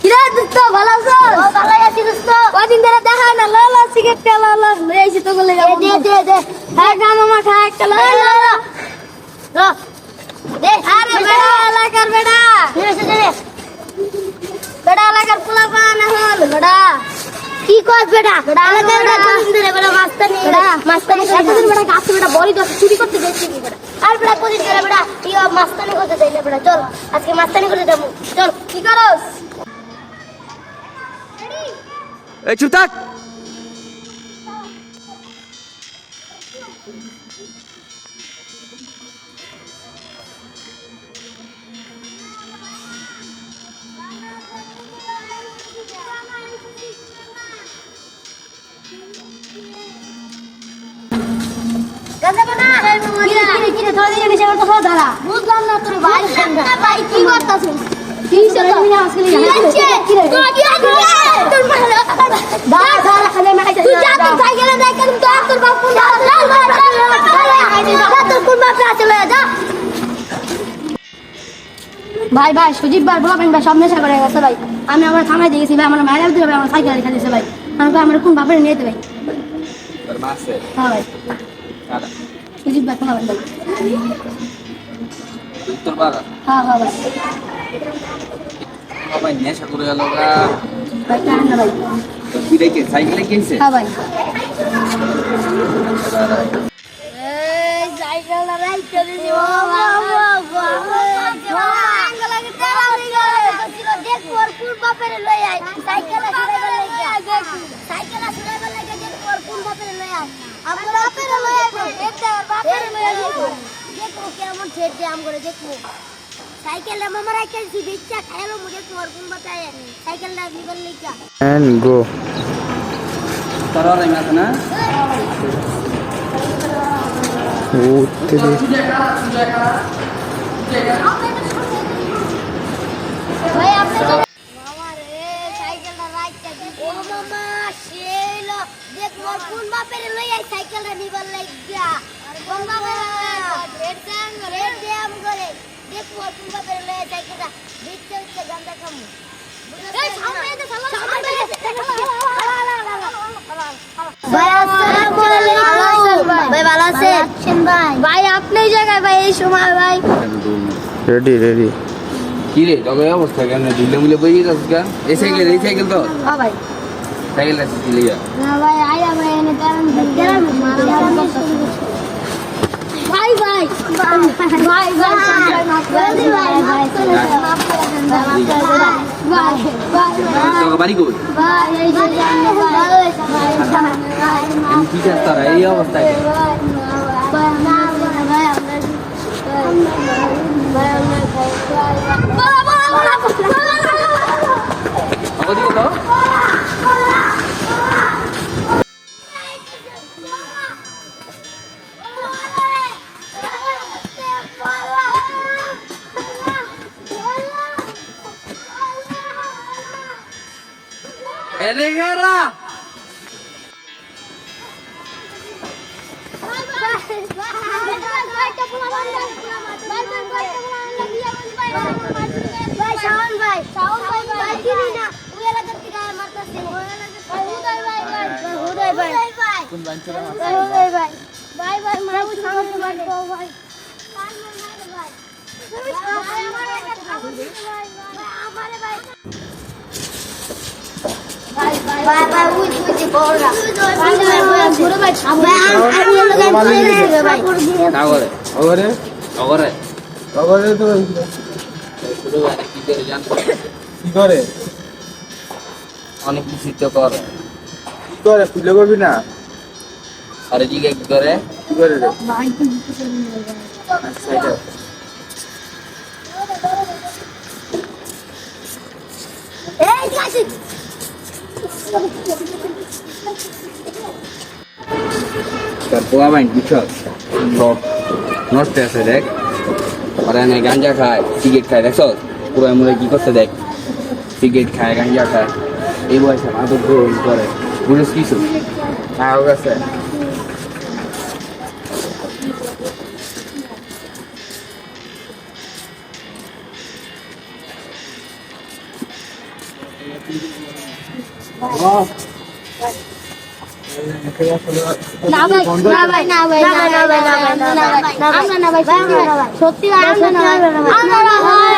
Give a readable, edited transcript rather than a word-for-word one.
কিরে দোস্ত ভালো আছো? ভালো আছি দোস্ত। কদিন ধরে দেখা না, লালা সিগারেট খেলা লই আইছি তো গলে। দে হ্যাঁ গাম আমার খা একটা লালা দে। আরে বেড়া এলাকার বেড়া বেড়া এলাকার পোলা পান হল বেড়া। কি কর বেড়া? বেড়া এলাকার বেড়া কদিন ধরে বেড়া মাস্তানি এতদিন বেড়া গাছে বেড়া বড়ি দশ চুরি করতে যাইছি কি বেড়া? আর বেড়া কদিন ধরে বেড়া ইয়া মাস্তানি করতে যাই না বেড়া। চল আজকে মাস্তানি করতে যাবো। চল কি করস? এই চুপ থাক। বুঝলাম না তোর ভাই ভাই কি করতেছিস? কি ছিল তুমি আজকে তুই যা তোর সাইকেলে দেখ তোর বাপ কোন তোর কোন বাপ আছে লয়ে যা। ভাই ভাই সুজিত ভাই বলবেন ভাই সব নেশা করে গেছে ভাই। আমি আমার থানায় দিয়ে গেছি ভাই, আমার মায়ের দিবে আমার সাইকেল রেখে দিয়েছে ভাই। আমাকে আমার কোন বাপের নিয়ে যেতে ভাই? তোর মাসে হ্যাঁ ভাই দাদা সুজিত ভাই কোন ভাই? তোর বাবা হ্যাঁ হ্যাঁ ভাই বাবা নেশা করে গেল গা। ভাই জানেন না ভাই? কি রেখে সাইকেলে কিনছে? হ্যাঁ ভাই এই সাইকেলটা রাইখে দিছি ও বাবা বাবা লাগে তেল আমি গেল দেখো আর কোন বাপের লই আই সাইকেলে ছুড়াইবার লাগা দেখি সাইকেলে ছুড়াইবার লাগা দেখো আর কোন বাপের লই আই আমার বাপের লই আই এটা বাপের লই আই দেখো কেমন ছেড় দে আম করে দেখো সাইকেলটা মামা রাইখে দিছি বিচ্চা খাইলো মুজে তোমার কোন বাতায় সাইকেলটা নিবার লাগা and go. তোর আর মাছ না ভাই আপনি মামা রে সাইকেলটা রাইখে দিছি ও মামা শেলো দেখো আর কোন বাপের লই আই সাইকেলটা নিবার লাগা কোন বাপের রেড জ্যাম করে দেখো আর কোন বাপের লই আই সাইকেলটা বিচ্চা গান্দা কামু এই সামনে দে সামনে ভাই আসসালামু আলাইকুম ভাই ভালো আছেন ভাই? ভাই আপনি এই জায়গায় ভাই এই সময় ভাই Ready. কি রে তবে অবস্থা কেন ঢিলে মুলে বই যাস গা? এই সাইকেল তো হ্যাঁ ভাই সাইকেল আছে দিলিয়া না ভাই আয়া ভাই এনে তেরাম ভাই ভাই ভাই তোকে বাড়ি কই আমি কি কাজ তারা এই অবস্থা আমাদের তো এলেগারা কোন বাঞ্চা ভাই ভাই মারু সামনে ভাই ভাই কি করে অনেক কিছু তো করে কি করে ফুলে করবি না আরে জিগে কি করে কি করে রে আচ্ছা এটা তোর পোয়া বাইন বুঝছস সব নষ্ট আছে দেখ ওরা এনে গাঞ্জা খায় সিগারেট খায় দেখছস পুরো মরে কি করতে দেখ সিগারেট খায় গাঞ্জা খায় এই বয়সে মাদক গ্রহণ করে বুঝিস কিছু আও গেছে না ভাই না ভাই না ভাই না ভাই না ভাই না ভাই না ভাই আমরা না ভাই সত্যি আমরা না ভাই আমরা না ভাই